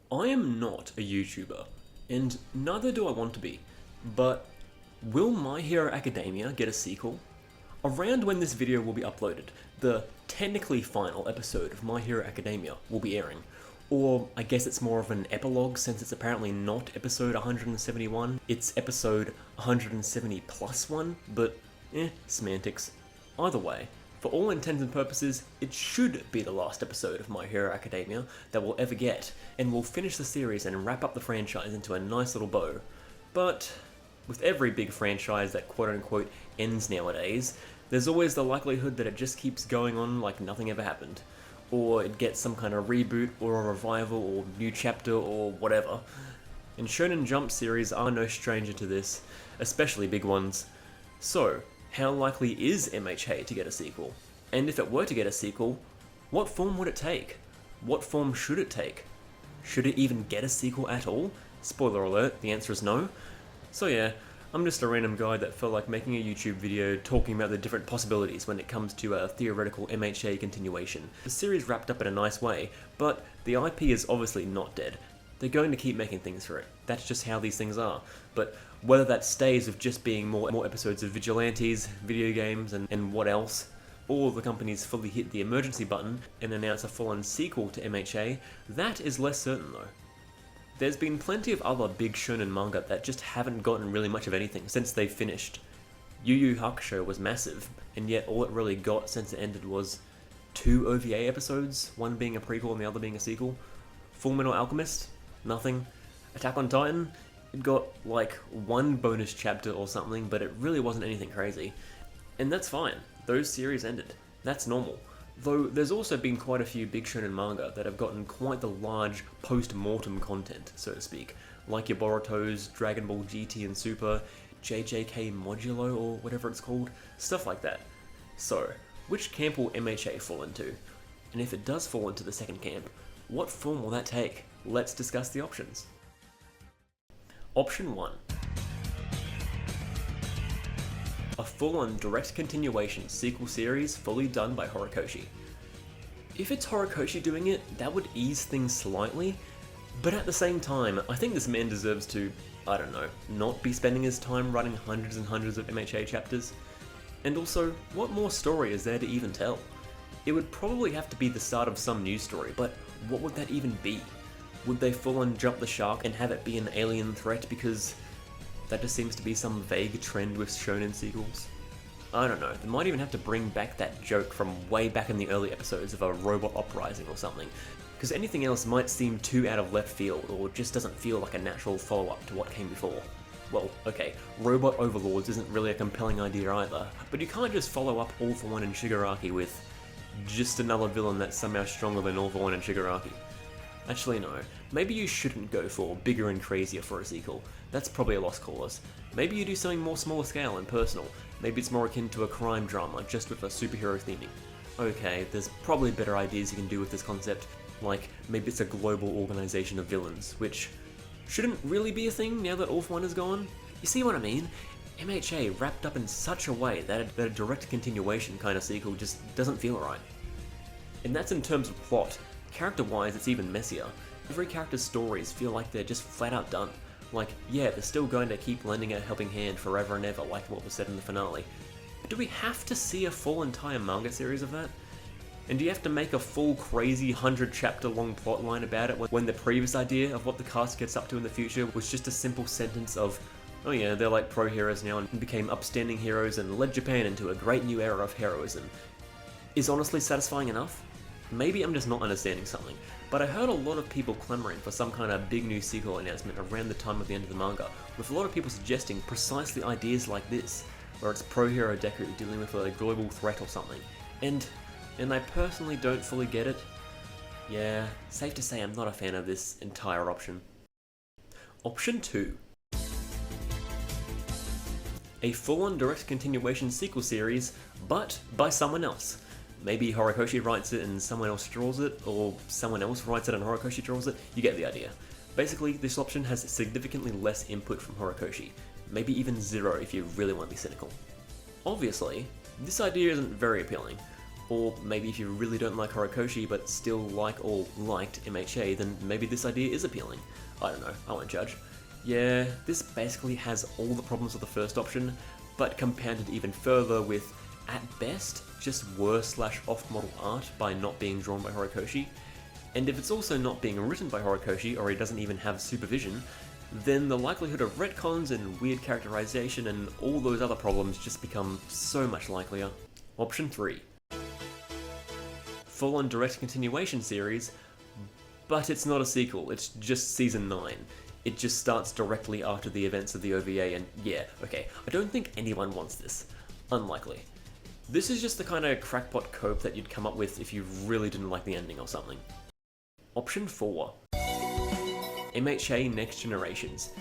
I am not a YouTuber, and neither do I want to be, but will My Hero Academia get a sequel? Around when this video will be uploaded, the technically final episode of My Hero Academia will be airing, or I guess it's more of an epilogue since it's apparently not episode 171, it's episode 170 plus 1, but semantics. Either way, for all intents and purposes, it should be the last episode of My Hero Academia that we'll ever get, and we'll finish the series and wrap up the franchise into a nice little bow. But with every big franchise that quote-unquote ends nowadays, there's always the likelihood that it just keeps going on like nothing ever happened. Or it gets some kind of reboot, or a revival, or new chapter, or whatever. And Shonen Jump series are no stranger to this, especially big ones. So, how likely is MHA to get a sequel? And if it were to get a sequel, what form would it take? What form should it take? Should it even get a sequel at all? Spoiler alert, the answer is no. So yeah, I'm just a random guy that felt like making a YouTube video talking about the different possibilities when it comes to a theoretical MHA continuation. The series wrapped up in a nice way, but the IP is obviously not dead. They're going to keep making things for it. That's just how these things are. But whether that stays with just being more episodes of Vigilantes, video games, and what else, or the companies fully hit the emergency button and announce a full-on sequel to MHA, that is less certain though. There's been plenty of other big shonen manga that just haven't gotten really much of anything since they've finished. Yu Yu Hakusho was massive, and yet all it really got since it ended was 2 OVA episodes, one being a prequel and the other being a sequel. Fullmetal Alchemist? Nothing. Attack on Titan? It got like 1 bonus chapter or something, but it really wasn't anything crazy. And that's fine. Those series ended. That's normal. Though there's also been quite a few big shonen manga that have gotten quite the large post-mortem content, so to speak, like your Boruto's, Dragon Ball GT and Super, JJK Modulo or whatever it's called, stuff like that. So, which camp will MHA fall into? And if it does fall into the second camp, what form will that take? Let's discuss the options. Option 1. A full-on direct continuation sequel series fully done by Horikoshi. If it's Horikoshi doing it, that would ease things slightly, but at the same time, I think this man deserves to, I don't know, not be spending his time writing hundreds and hundreds of MHA chapters. And also, what more story is there to even tell? It would probably have to be the start of some new story, but what would that even be? Would they full-on jump the shark and have it be an alien threat because that just seems to be some vague trend with shonen sequels? I don't know, they might even have to bring back that joke from way back in the early episodes of a robot uprising or something, because anything else might seem too out of left field or just doesn't feel like a natural follow-up to what came before. Well, okay, robot overlords isn't really a compelling idea either, but you can't just follow up All for One and Shigaraki with just another villain that's somehow stronger than All for One and Shigaraki. Actually no, maybe you shouldn't go for bigger and crazier for a sequel. That's probably a lost cause. Maybe you do something more smaller scale and personal. Maybe it's more akin to a crime drama, just with a superhero theming. Okay, there's probably better ideas you can do with this concept, like maybe it's a global organization of villains, which shouldn't really be a thing now that All for One is gone. You see what I mean? MHA wrapped up in such a way that a direct continuation kind of sequel just doesn't feel right. And that's in terms of plot. Character-wise, it's even messier. Every character's stories feel like they're just flat out done. Like, yeah, they're still going to keep lending a helping hand forever and ever, like what was said in the finale. But do we have to see a full entire manga series of that? And do you have to make a full crazy 100-chapter long plotline about it when the previous idea of what the cast gets up to in the future was just a simple sentence of, oh yeah, they're like pro-heroes now and became upstanding heroes and led Japan into a great new era of heroism? Is honestly satisfying enough? Maybe I'm just not understanding something, but I heard a lot of people clamoring for some kind of big new sequel announcement around the time of the end of the manga, with a lot of people suggesting precisely ideas like this, where it's pro-hero Deku dealing with a global threat or something. And I personally don't fully get it. Yeah, safe to say I'm not a fan of this entire option. Option 2. A full-on direct continuation sequel series, but by someone else. Maybe Horikoshi writes it and someone else draws it, or someone else writes it and Horikoshi draws it. You get the idea. Basically, this option has significantly less input from Horikoshi, maybe even zero if you really want to be cynical. Obviously, this idea isn't very appealing. Or maybe if you really don't like Horikoshi but still like or liked MHA, then maybe this idea is appealing. I don't know, I won't judge. Yeah, this basically has all the problems of the first option, but compounded even further with, at best, just worse/off-model art by not being drawn by Horikoshi. And if it's also not being written by Horikoshi, or he doesn't even have supervision, then the likelihood of retcons and weird characterization and all those other problems just become so much likelier. Option 3. Full-on direct continuation series, but it's not a sequel, it's just Season 9. It just starts directly after the events of the OVA, and yeah, okay, I don't think anyone wants this. Unlikely. This is just the kind of crackpot cope that you'd come up with if you really didn't like the ending or something. Option 4. MHA Next Generations.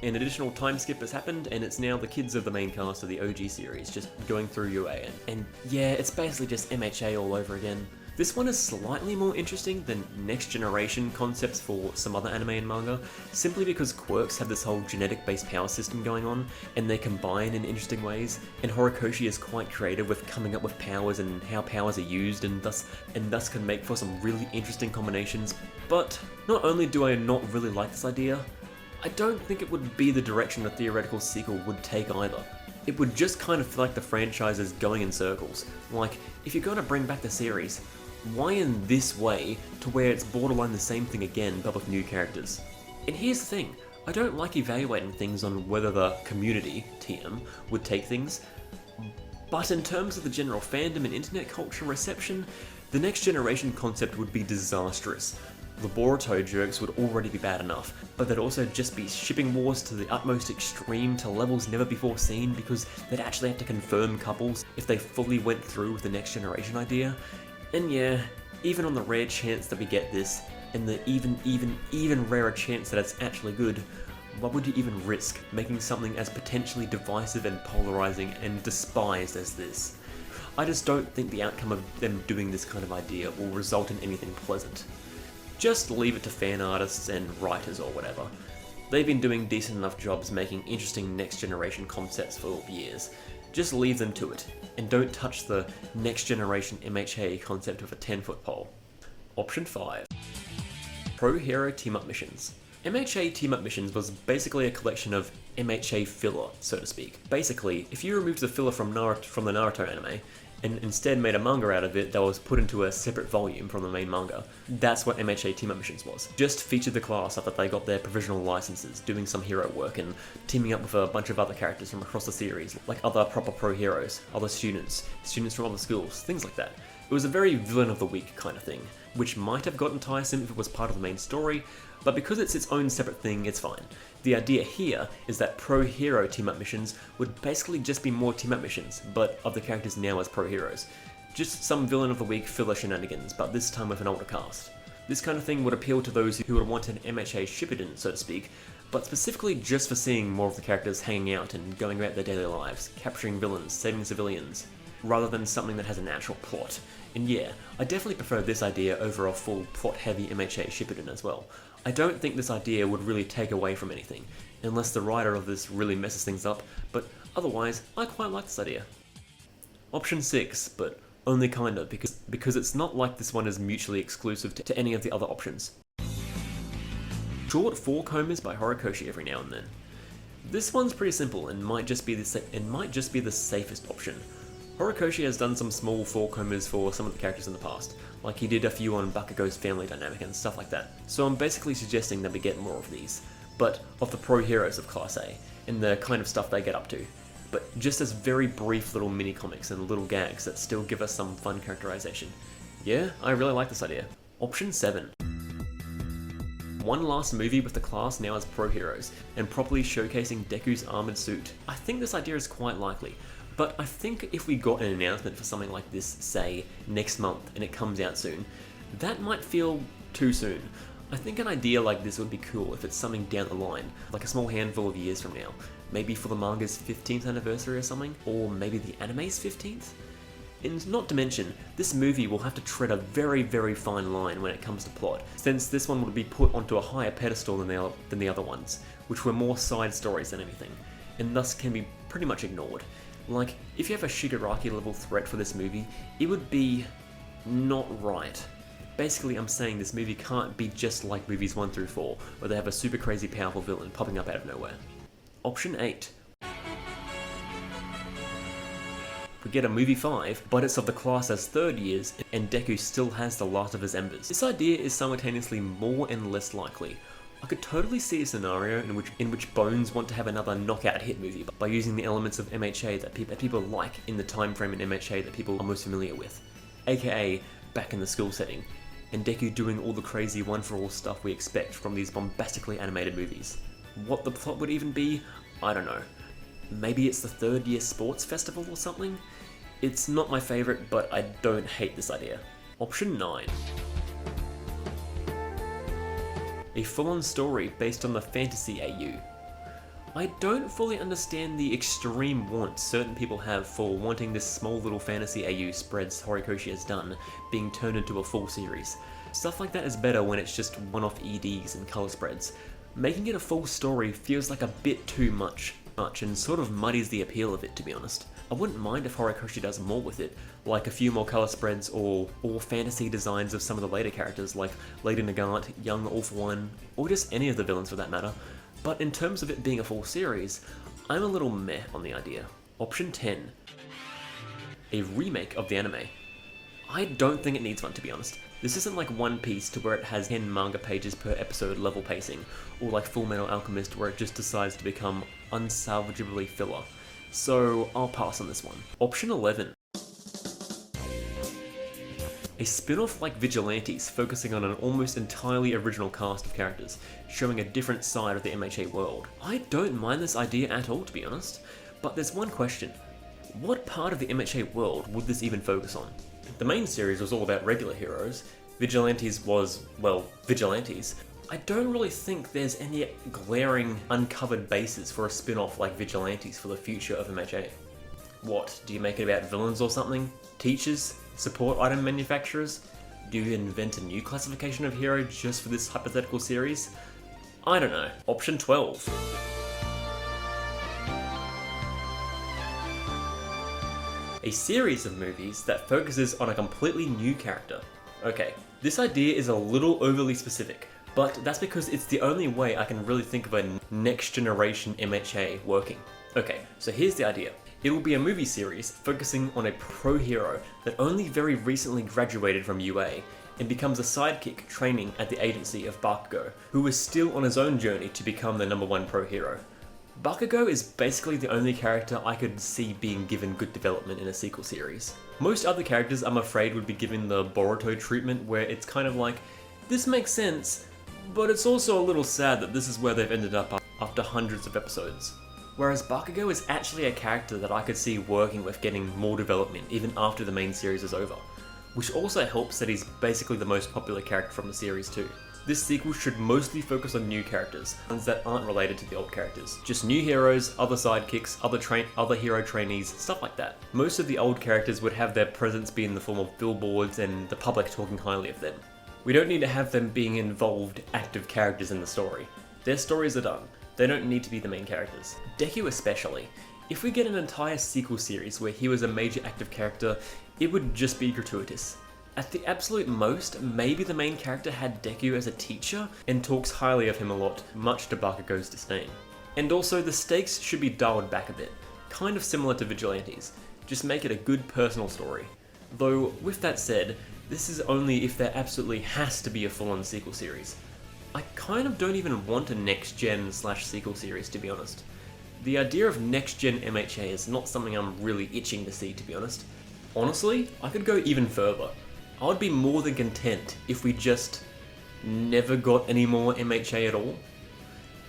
An additional time skip has happened, and it's now the kids of the main cast of the OG series just going through UA, and yeah, it's basically just MHA all over again. This one is slightly more interesting than next generation concepts for some other anime and manga, simply because quirks have this whole genetic-based power system going on, and they combine in interesting ways, and Horikoshi is quite creative with coming up with powers and how powers are used, and thus can make for some really interesting combinations. But not only do I not really like this idea, I don't think it would be the direction a theoretical sequel would take either. It would just kind of feel like the franchise is going in circles. Like, if you're going to bring back the series, why in this way to where it's borderline the same thing again but with new characters? And here's the thing, I don't like evaluating things on whether the community, TM, would take things, but in terms of the general fandom and internet culture reception, the next generation concept would be disastrous. The Boruto jokes would already be bad enough, but they'd also just be shipping wars to the utmost extreme to levels never before seen because they'd actually have to confirm couples if they fully went through with the next generation idea. And yeah, even on the rare chance that we get this, and the even rarer chance that it's actually good, why would you even risk making something as potentially divisive and polarizing and despised as this? I just don't think the outcome of them doing this kind of idea will result in anything pleasant. Just leave it to fan artists and writers or whatever. They've been doing decent enough jobs making interesting next generation concepts for years. Just leave them to it, and don't touch the next generation MHA concept with a 10-foot pole. Option 5. Pro Hero Team-Up Missions. MHA Team-Up Missions was basically a collection of MHA filler, so to speak. Basically, if you removed the filler from the Naruto anime, and instead made a manga out of it that was put into a separate volume from the main manga, that's what MHA Team-Up Missions was. Just featured the class after they got their provisional licenses, doing some hero work and teaming up with a bunch of other characters from across the series, like other proper pro heroes, other students from other schools, things like that. It was a very villain of the week kind of thing, which might have gotten tiresome if it was part of the main story, but because it's its own separate thing, it's fine. The idea here is that pro hero team-up missions would basically just be more team-up missions, but of the characters now as pro heroes. Just some villain of the week filler shenanigans, but this time with an older cast. This kind of thing would appeal to those who would want an MHA Shippuden, so to speak, but specifically just for seeing more of the characters hanging out and going about their daily lives, capturing villains, saving civilians, rather than something that has an actual plot. And yeah, I definitely prefer this idea over a full plot-heavy MHA Shippuden as well. I don't think this idea would really take away from anything, unless the writer of this really messes things up, but otherwise, I quite like this idea. Option 6, but only kinda, because it's not like this one is mutually exclusive to any of the other options. Short 4 combers by Horikoshi every now and then. This one's pretty simple and might just be the safest option. Horikoshi has done some small 4 combers for some of the characters in the past, like he did a few on Bakugo's family dynamic and stuff like that, so I'm basically suggesting that we get more of these, but of the pro heroes of Class A, and the kind of stuff they get up to, but just as very brief little mini comics and little gags that still give us some fun characterization. Yeah, I really like this idea. Option 7. One last movie with the class now as pro heroes, and properly showcasing Deku's armoured suit. I think this idea is quite likely, but I think if we got an announcement for something like this, say, next month, and it comes out soon, that might feel too soon. I think an idea like this would be cool if it's something down the line, like a small handful of years from now. Maybe for the manga's 15th anniversary or something, or maybe the anime's 15th? And not to mention, this movie will have to tread a very, very fine line when it comes to plot, since this one would be put onto a higher pedestal than the other ones, which were more side stories than anything, and thus can be pretty much ignored. Like, if you have a Shigaraki level threat for this movie, it would be not right. Basically, I'm saying this movie can't be just like movies 1 through 4, where they have a super crazy powerful villain popping up out of nowhere. Option 8. We get a movie 5, but it's of the class as third years, and Deku still has the last of his embers. This idea is simultaneously more and less likely. I could totally see a scenario in which Bones want to have another knockout hit movie by using the elements of MHA that people like in the time frame in MHA that people are most familiar with, aka back in the school setting, and Deku doing all the crazy one-for-all stuff we expect from these bombastically animated movies. What the plot would even be, I don't know. Maybe it's the third year sports festival or something? It's not my favourite, but I don't hate this idea. Option 9. A full-on story based on the fantasy AU. I don't fully understand the extreme want certain people have for wanting this small little fantasy AU spreads Horikoshi has done being turned into a full series. Stuff like that is better when it's just one-off EDs and colour spreads. Making it a full story feels like a bit too much and sort of muddies the appeal of it, to be honest. I wouldn't mind if Horikoshi does more with it, like a few more colour spreads or fantasy designs of some of the later characters like Lady Nagant, Young All For One, or just any of the villains for that matter. But in terms of it being a full series, I'm a little meh on the idea. Option 10. A remake of the anime. I don't think it needs one, to be honest. This isn't like One Piece to where it has 10 manga pages per episode level pacing, or like Full Metal Alchemist where it just decides to become unsalvageably filler. So I'll pass on this one. Option 11. A spin-off like Vigilantes, focusing on an almost entirely original cast of characters, showing a different side of the MHA world. I don't mind this idea at all, to be honest, but there's one question. What part of the MHA world would this even focus on? The main series was all about regular heroes. Vigilantes was, well, Vigilantes. I don't really think there's any glaring, uncovered bases for a spin-off like Vigilantes for the future of MHA. What, do you make it about villains or something? Teachers? Support item manufacturers? Do you invent a new classification of hero just for this hypothetical series? I don't know. Option 12. A series of movies that focuses on a completely new character. Okay, this idea is a little overly specific, but that's because it's the only way I can really think of a next generation MHA working. Okay, so here's the idea. It will be a movie series focusing on a pro hero that only very recently graduated from UA and becomes a sidekick training at the agency of Bakugo, who is still on his own journey to become the #1 pro hero. Bakugo is basically the only character I could see being given good development in a sequel series. Most other characters, I'm afraid, would be given the Boruto treatment where it's kind of like, this makes sense, but it's also a little sad that this is where they've ended up after hundreds of episodes. Whereas Bakugo is actually a character that I could see working with getting more development even after the main series is over, which also helps that he's basically the most popular character from the series too. This sequel should mostly focus on new characters, ones that aren't related to the old characters. Just new heroes, other sidekicks, other hero trainees, stuff like that. Most of the old characters would have their presence be in the form of billboards and the public talking highly of them. We don't need to have them being involved, active characters in the story. Their stories are done. They don't need to be the main characters. Deku especially. If we get an entire sequel series where he was a major active character, it would just be gratuitous. At the absolute most, maybe the main character had Deku as a teacher and talks highly of him a lot, much to Bakugo's disdain. And also, the stakes should be dialed back a bit, kind of similar to Vigilantes, just make it a good personal story. Though, with that said, this is only if there absolutely has to be a full-on sequel series. I kind of don't even want a next-gen/sequel series, to be honest. The idea of next-gen MHA is not something I'm really itching to see, to be honest. Honestly, I could go even further. I would be more than content if we just never got any more MHA at all.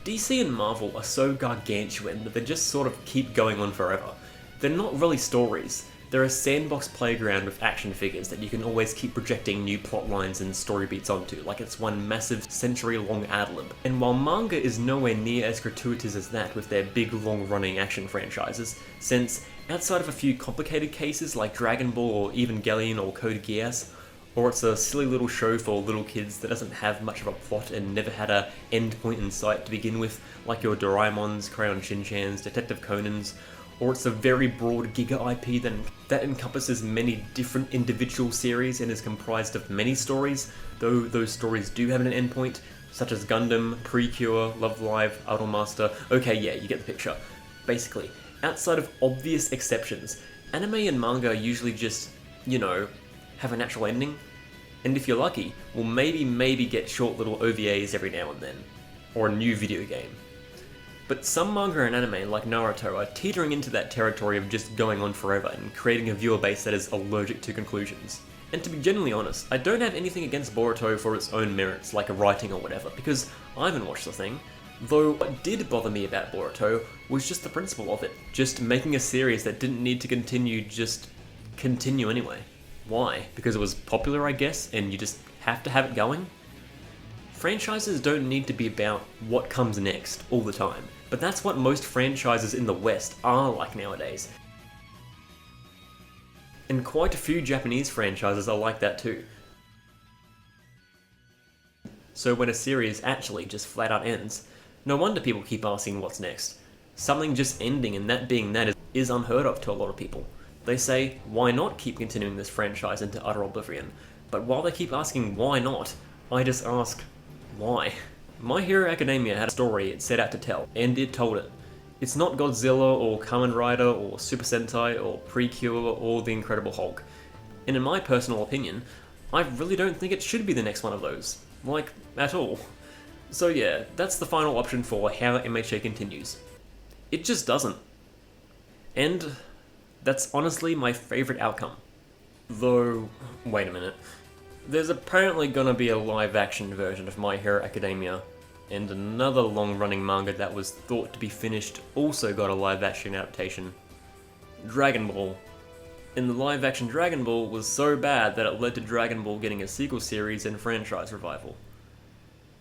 DC and Marvel are so gargantuan that they just sort of keep going on forever. They're not really stories. They're a sandbox playground with action figures that you can always keep projecting new plot lines and story beats onto, like it's one massive century-long ad-lib. And while manga is nowhere near as gratuitous as that with their big long-running action franchises, since outside of a few complicated cases like Dragon Ball or Evangelion or Code Geass, or it's a silly little show for little kids that doesn't have much of a plot and never had a end point in sight to begin with, like your Doraemons, Crayon Shin-Chans, Detective Conans, or it's a very broad Giga IP that encompasses many different individual series and is comprised of many stories, though those stories do have an endpoint, such as Gundam, Precure, Love Live, Idolmaster. Okay, yeah, you get the picture. Basically, outside of obvious exceptions, anime and manga usually just, you know, have a natural ending, and if you're lucky, will maybe get short little OVAs every now and then, or a new video game. But some manga and anime, like Naruto, are teetering into that territory of just going on forever and creating a viewer base that is allergic to conclusions. And to be genuinely honest, I don't have anything against Boruto for its own merits, like a writing or whatever, because I haven't watched the thing. Though what did bother me about Boruto was just the principle of it, just making a series that didn't need to just continue anyway. Why? Because it was popular, I guess, and you just have to have it going? Franchises don't need to be about what comes next all the time, but that's what most franchises in the West are like nowadays. And quite a few Japanese franchises are like that too. So when a series actually just flat out ends, no wonder people keep asking what's next. Something just ending and that being that is unheard of to a lot of people. They say, why not keep continuing this franchise into utter oblivion? But while they keep asking why not, I just ask, why? My Hero Academia had a story it set out to tell, and it told it. It's not Godzilla or Kamen Rider or Super Sentai or Precure or The Incredible Hulk. And in my personal opinion, I really don't think it should be the next one of those. Like, at all. So yeah, that's the final option for how MHA continues. It just doesn't. And that's honestly my favourite outcome. Though, wait a minute. There's apparently gonna be a live-action version of My Hero Academia, and another long-running manga that was thought to be finished also got a live-action adaptation. Dragon Ball. And the live-action Dragon Ball was so bad that it led to Dragon Ball getting a sequel series and franchise revival.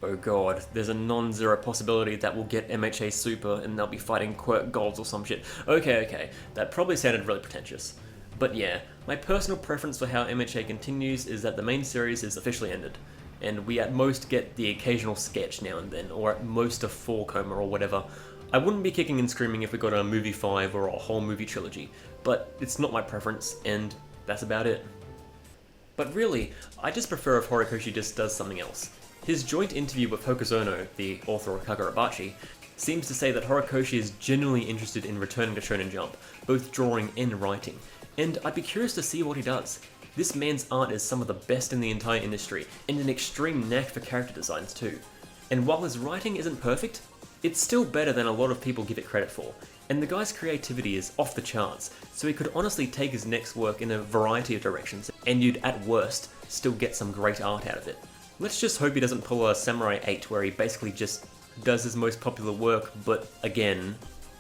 Oh god, there's a non-zero possibility that we'll get MHA Super and they'll be fighting Quirk Golds or some shit. Okay, that probably sounded really pretentious. But yeah, my personal preference for how MHA continues is that the main series is officially ended, and we at most get the occasional sketch now and then, or at most a 4-coma or whatever. I wouldn't be kicking and screaming if we got a movie 5 or a whole movie trilogy, but it's not my preference, and that's about it. But really, I just prefer if Horikoshi just does something else. His joint interview with Hokuzono, the author of Kagurabachi, seems to say that Horikoshi is genuinely interested in returning to Shonen Jump, both drawing and writing, and I'd be curious to see what he does. This man's art is some of the best in the entire industry, and an extreme knack for character designs too. And while his writing isn't perfect, it's still better than a lot of people give it credit for, and the guy's creativity is off the charts, so he could honestly take his next work in a variety of directions, and you'd at worst still get some great art out of it. Let's just hope he doesn't pull a Samurai 8 where he basically just does his most popular work, but again,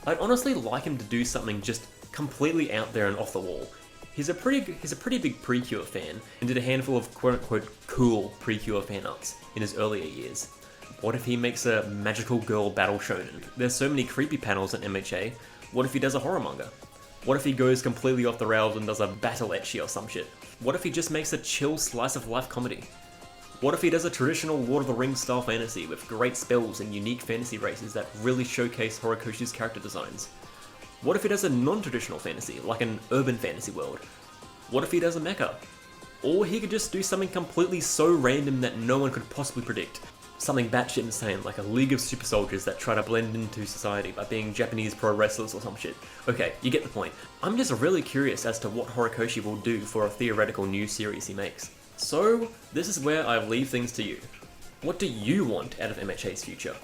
I'd honestly like him to do something just completely out there and off the wall. He's a pretty big Precure fan, and did a handful of quote-unquote cool Precure fan arcs in his earlier years. What if he makes a magical girl battle shonen? There's so many creepy panels in MHA. What if he does a horror manga? What if he goes completely off the rails and does a battle ecchi or some shit? What if he just makes a chill slice of life comedy? What if he does a traditional Lord of the Rings style fantasy with great spells and unique fantasy races that really showcase Horikoshi's character designs? What if he does a non-traditional fantasy, like an urban fantasy world? What if he does a mecha? Or he could just do something completely so random that no one could possibly predict. Something batshit insane, like a league of super soldiers that try to blend into society by being Japanese pro wrestlers or some shit. Okay, you get the point. I'm just really curious as to what Horikoshi will do for a theoretical new series he makes. So, this is where I leave things to you. What do you want out of MHA's future?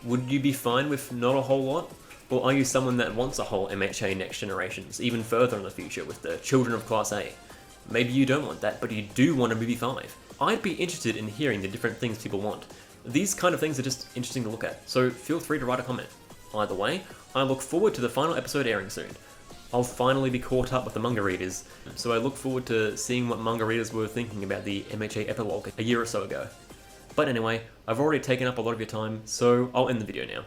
Would you be fine with not a whole lot? Or are you someone that wants a whole MHA Next Generations, even further in the future with the Children of Class A? Maybe you don't want that, but you do want a movie 5. I'd be interested in hearing the different things people want. These kind of things are just interesting to look at, so feel free to write a comment. Either way, I look forward to the final episode airing soon. I'll finally be caught up with the manga readers, so I look forward to seeing what manga readers were thinking about the MHA Epilogue a year or so ago. But anyway, I've already taken up a lot of your time, so I'll end the video now.